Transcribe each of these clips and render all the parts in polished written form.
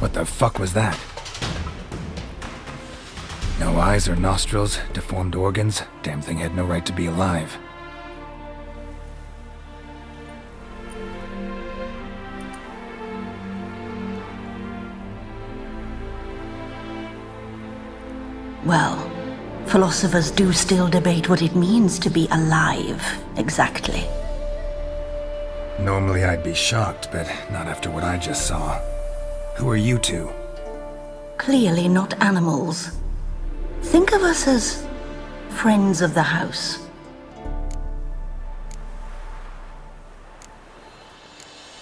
What the fuck was that? No eyes or nostrils, deformed organs. Damn thing had no right to be alive. Well, philosophers do still debate what it means to be alive, exactly. Normally I'd be shocked, but not after what I just saw. Who are you two? Clearly not animals. Think of us as friends of the house.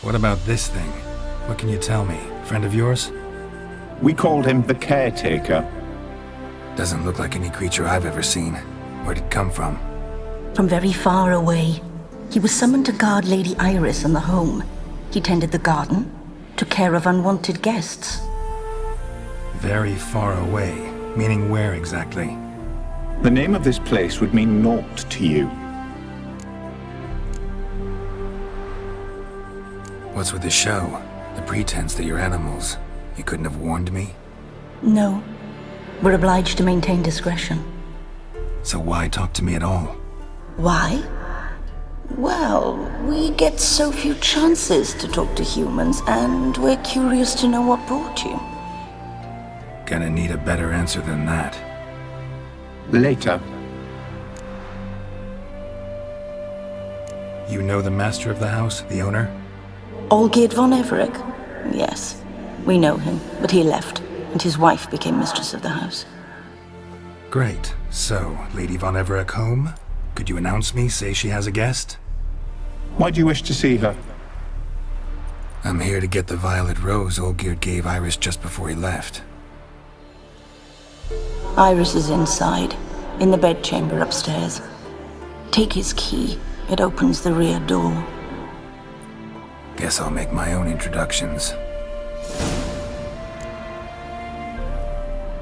What about this thing? What can you tell me? Friend of yours? We called him the Caretaker. Doesn't look like any creature I've ever seen. Where'd it come from? From very far away. He was summoned to guard Lady Iris and the home. He tended the garden, took care of unwanted guests. Very far away. Meaning where exactly? The name of this place would mean naught to you. What's with the show? The pretense that you're animals. You couldn't have warned me? No. We're obliged to maintain discretion. So why talk to me at all? Why? Well, we get so few chances to talk to humans, and we're curious to know what brought you. Gonna need a better answer than that. Later. You know the master of the house, the owner? Olgierd von Everec? Yes. We know him, but he left, and his wife became mistress of the house. Great. So, Lady von Everec home? Could you announce me, say she has a guest? Why do you wish to see her? I'm here to get the violet rose Olgierd gave Iris just before he left. Iris is inside, in the bedchamber upstairs. Take his key. It opens the rear door. Guess I'll make my own introductions.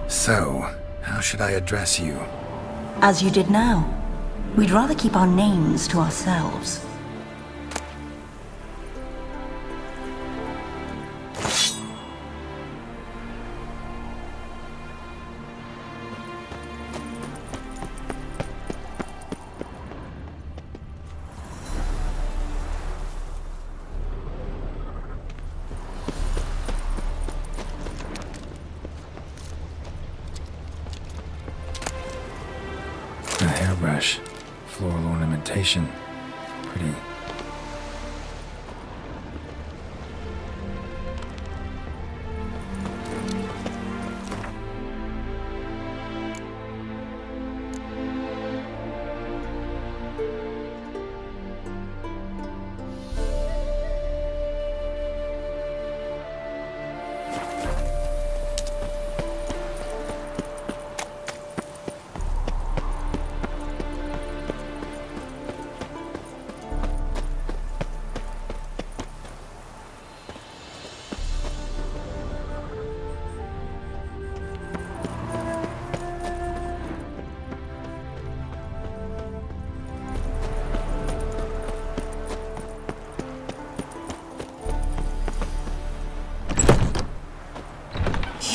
So, how should I address you? As you did now. We'd rather keep our names to ourselves. A hairbrush. Floral ornamentation. Pretty.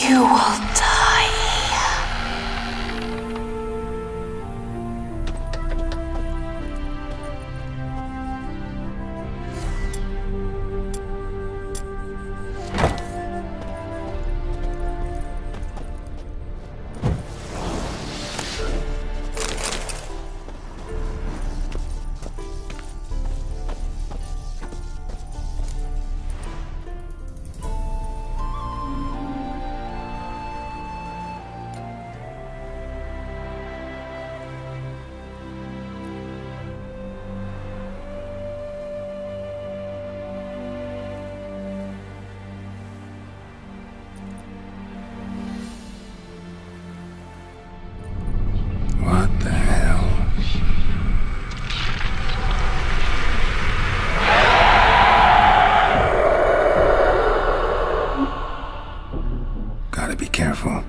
You will die. What the hell? Gotta be careful.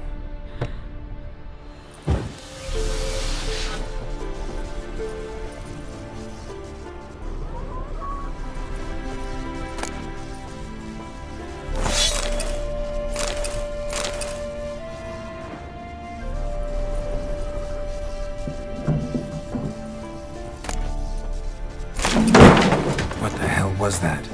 was that?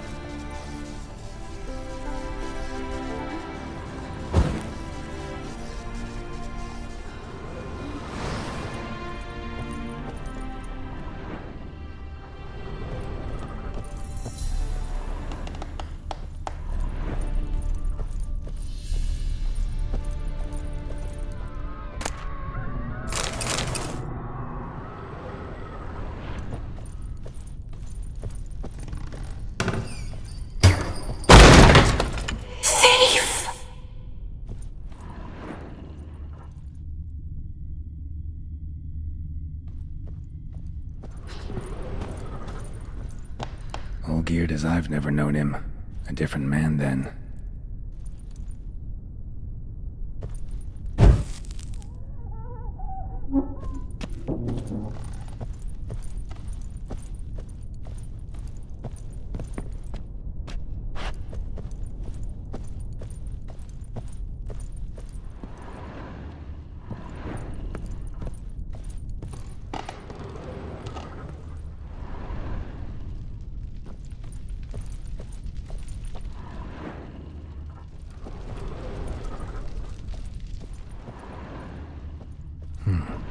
All geared as I've never known him. A different man then.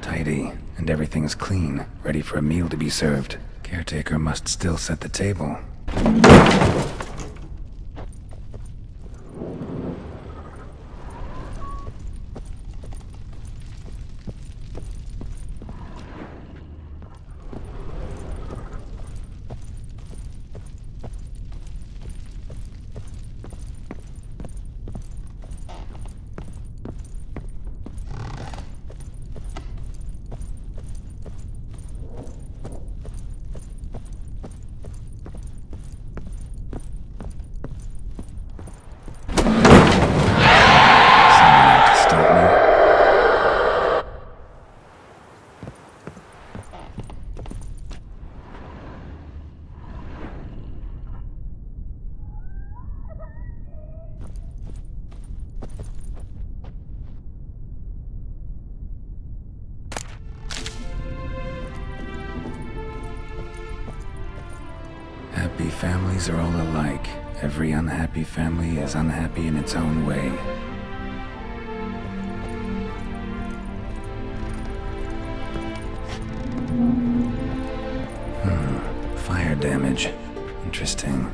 Tidy, and everything's clean, ready for a meal to be served. Caretaker must still set the table. Happy families are all alike. Every unhappy family is unhappy in its own way. Fire damage. Interesting.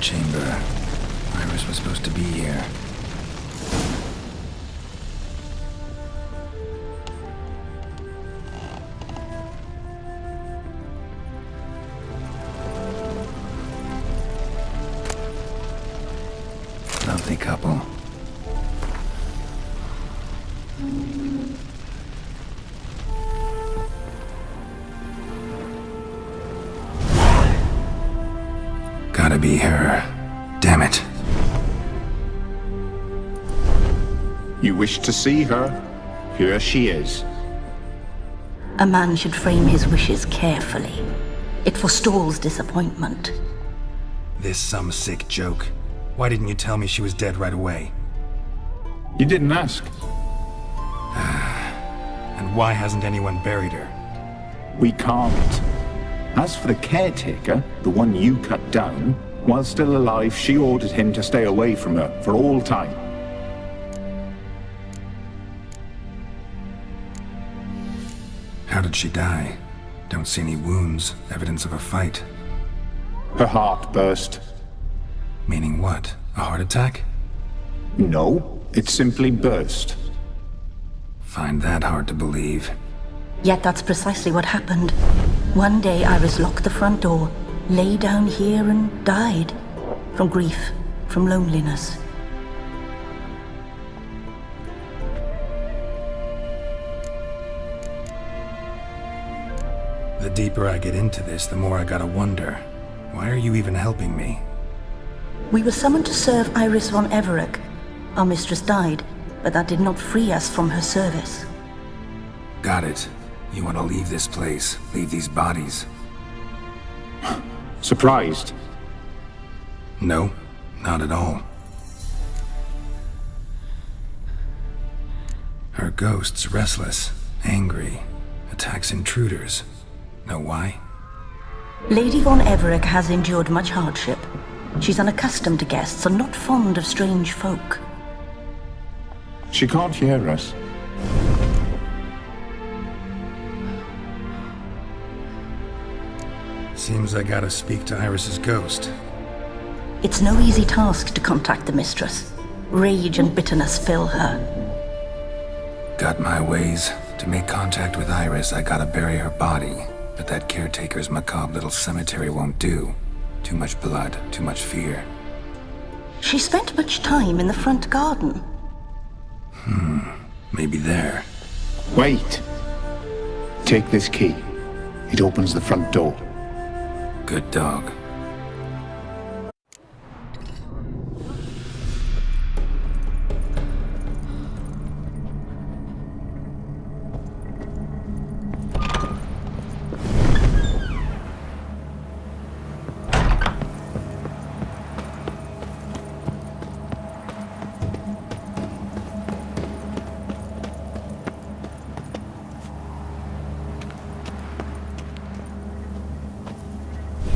chamber. Iris was supposed to be here. Lovely couple. Gotta be her. Damn it. You wish to see her? Here she is. A man should frame his wishes carefully. It forestalls disappointment. This some sick joke. Why didn't you tell me she was dead right away? You didn't ask. And why hasn't anyone buried her? We can't. As for the caretaker, the one you cut down, while still alive, she ordered him to stay away from her for all time. How did she die? Don't see any wounds, evidence of a fight. Her heart burst. Meaning what? A heart attack? No, it simply burst. Find that hard to believe. Yet that's precisely what happened. One day Iris locked the front door, lay down here and died. From grief, from loneliness. The deeper I get into this, the more I gotta wonder. Why are you even helping me? We were summoned to serve Iris von Everec. Our mistress died, but that did not free us from her service. Got it. You want to leave this place, leave these bodies? Surprised? No, not at all. Her ghost's restless, angry, attacks intruders. Know why? Lady von Everec has endured much hardship. She's unaccustomed to guests and not fond of strange folk. She can't hear us. Seems I gotta speak to Iris's ghost. It's no easy task to contact the mistress. Rage and bitterness fill her. Got my ways. To make contact with Iris, I gotta bury her body. But that caretaker's macabre little cemetery won't do. Too much blood, too much fear. She spent much time in the front garden. Maybe there. Wait. Take this key. It opens the front door. Good dog.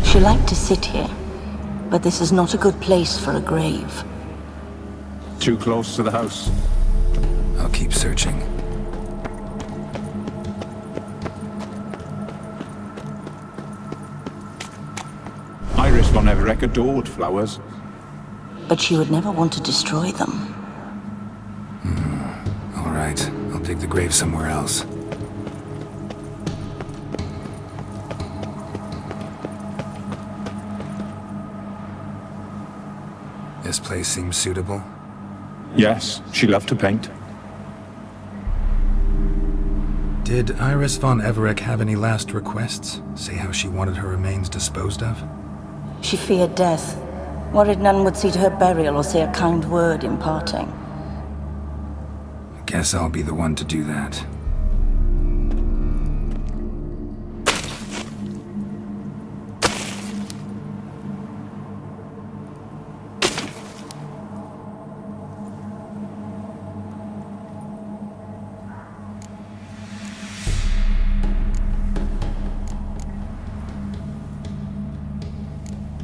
She liked to sit here, but this is not a good place for a grave. Too close to the house. I'll keep searching. Iris von Everec adored flowers. But she would never want to destroy them. All right, I'll dig the grave somewhere else. This place seems suitable. Yes, she loved to paint. Did Iris von Everec have any last requests? Say how she wanted her remains disposed of? She feared death, worried none would see to her burial or say a kind word in parting. Guess I'll be the one to do that.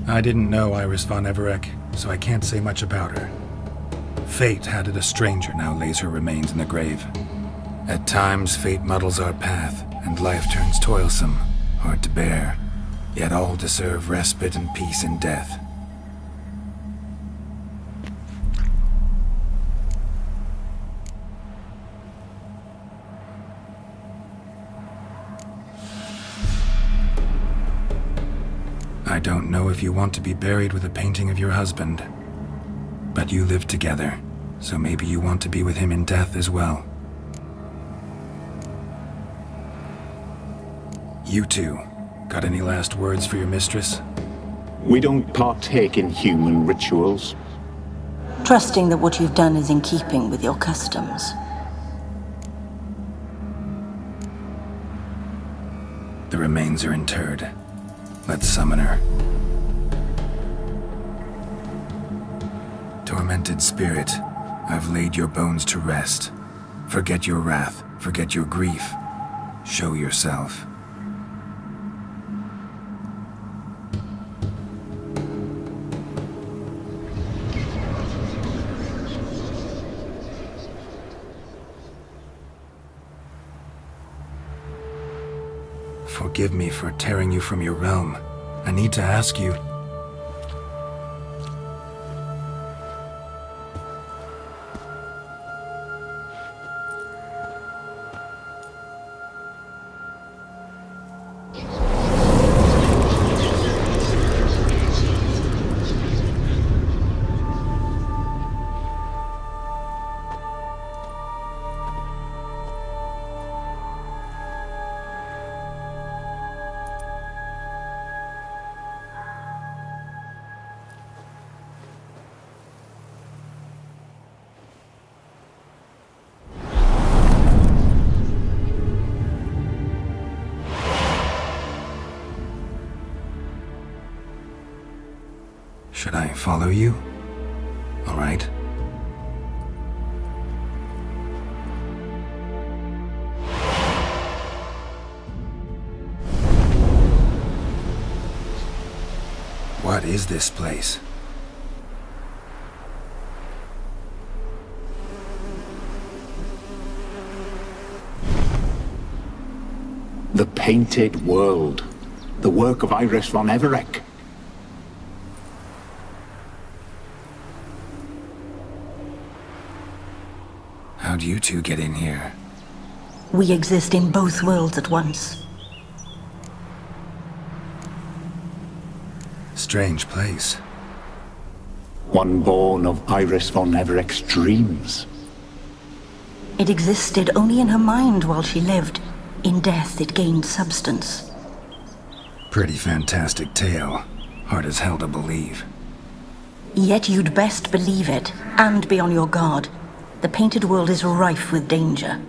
I didn't know Iris von Everec, so I can't say much about her. Fate had it a stranger now lays her remains in the grave. At times, fate muddles our path, and life turns toilsome, hard to bear. Yet all deserve respite and peace in death. I don't know if you want to be buried with a painting of your husband, but you live together, so maybe you want to be with him in death as well. You two, got any last words for your mistress? We don't partake in human rituals. Trusting that what you've done is in keeping with your customs. The remains are interred. Let's summon her. Tormented spirit, I've laid your bones to rest. Forget your wrath, forget your grief. Show yourself. Forgive me for tearing you from your realm. I need to ask you. Should I follow you? All right. What is this place? The Painted World. The work of Iris von Everec. How'd you two get in here? We exist in both worlds at once. Strange place. One born of Iris von Everec's dreams. It existed only in her mind while she lived. In death, it gained substance. Pretty fantastic tale. Hard as hell to believe. Yet you'd best believe it, and be on your guard. The Painted World is rife with danger.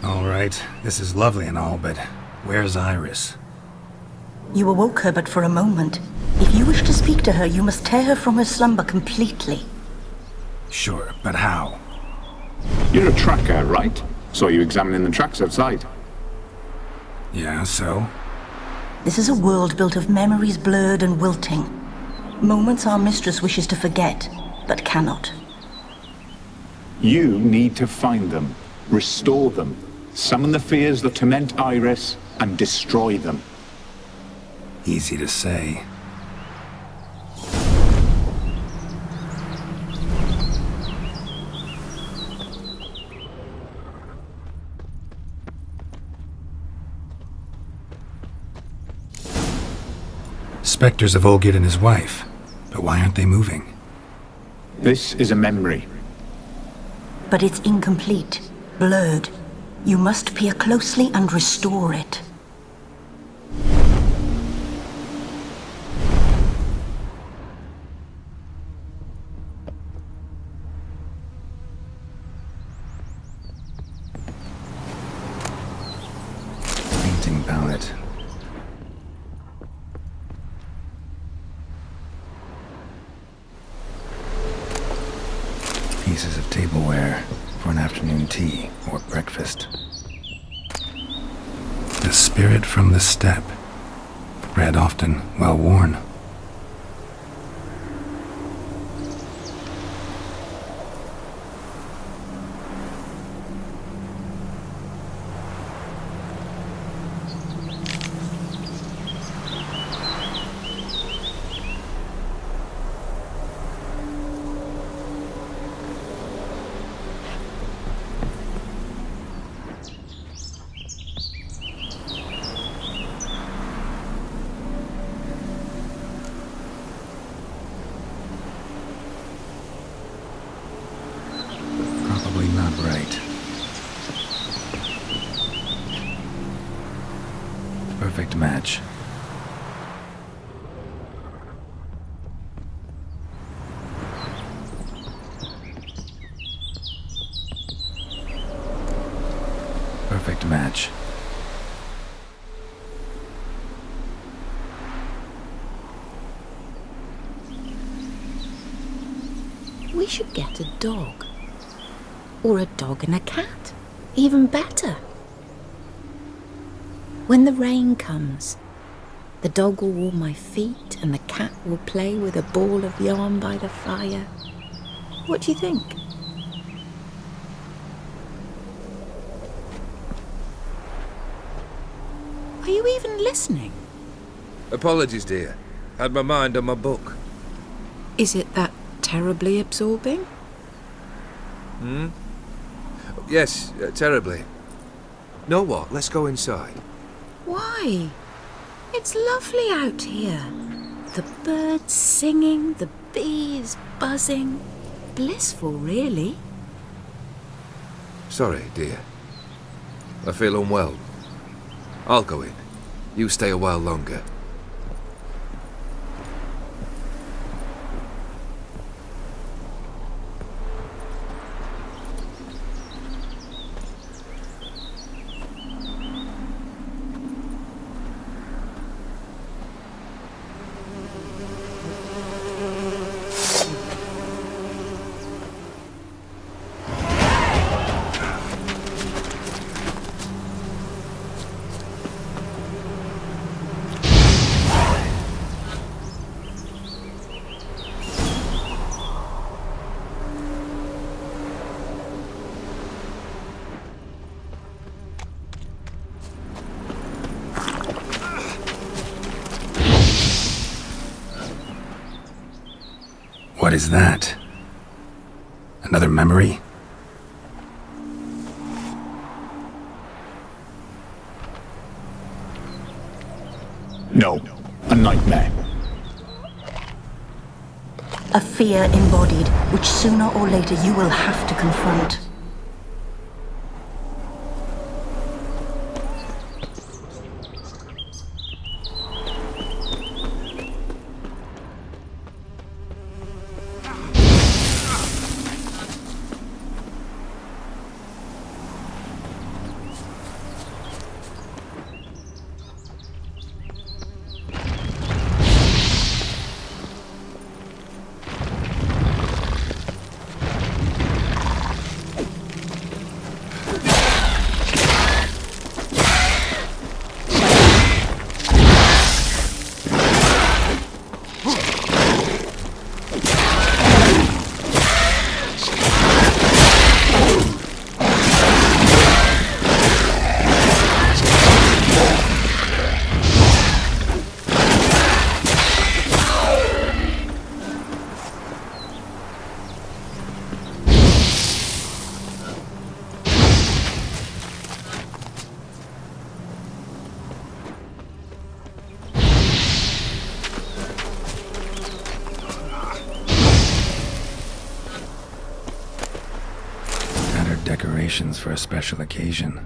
All right, this is lovely and all, but where's Iris? You awoke her but for a moment. If you wish to speak to her, you must tear her from her slumber completely. Sure, but how? You're a tracker, right? Saw you examining the tracks outside. Yeah, so? This is a world built of memories blurred and wilting. Moments our mistress wishes to forget, but cannot. You need to find them, restore them, summon the fears that torment Iris, and destroy them. Easy to say. Spectres of Olgid and his wife. But why aren't they moving? This is a memory. But it's incomplete, blurred. You must peer closely and restore it. Painting palette. Pieces of tableware for an afternoon tea or breakfast. The spirit from the steppe. Read often, well worn. Perfect match. Perfect match. We should get a dog. Or a dog and a cat. Even better. When the rain comes, the dog will warm my feet and the cat will play with a ball of yarn by the fire. What do you think? Are you even listening? Apologies, dear. Had my mind on my book. Is it that terribly absorbing? Yes, terribly. Know what? Let's go inside. Why? It's lovely out here. The birds singing, the bees buzzing. Blissful, really. Sorry, dear. I feel unwell. I'll go in. You stay a while longer. What is that? Another memory? No, a nightmare. A fear embodied, which sooner or later you will have to confront. Decorations for a special occasion.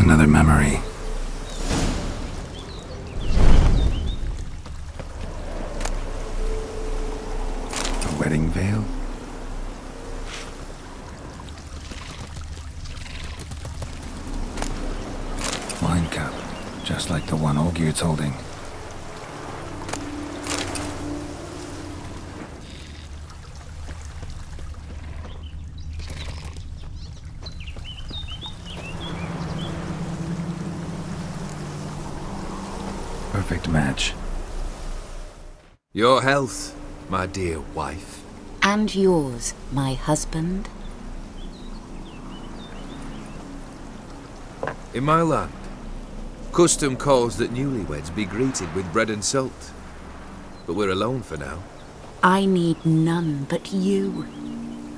Another memory. A wedding veil? Wine cup, just like the one Olgier's holding. Perfect match. Your health, my dear wife. And yours, my husband. In my land, custom calls that newlyweds be greeted with bread and salt. But we're alone for now. I need none but you.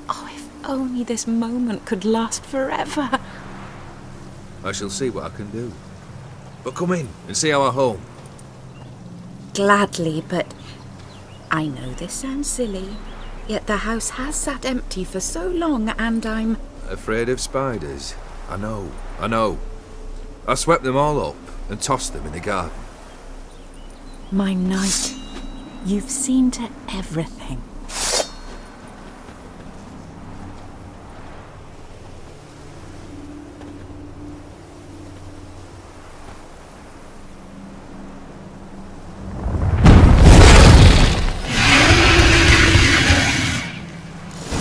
Oh, if only this moment could last forever. I shall see what I can do. But come in and see our home. Gladly, but I know this sounds silly, yet the house has sat empty for so long and I'm... Afraid of spiders? I know. I swept them all up and tossed them in the garden. My knight, you've seen to everything.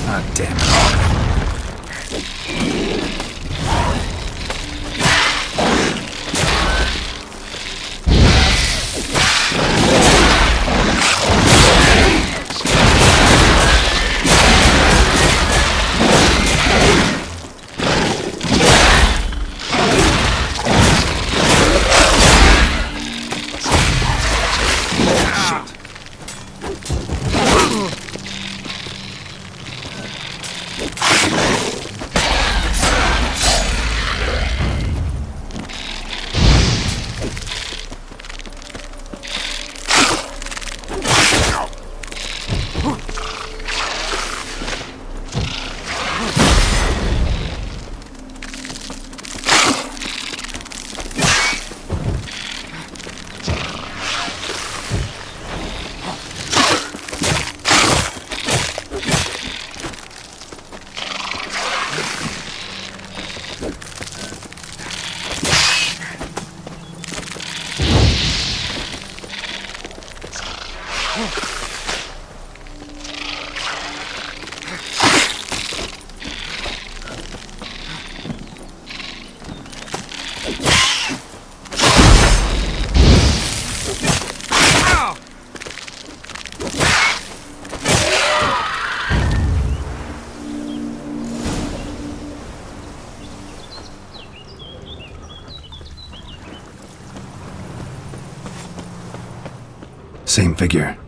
Ah, damn it. Same figure.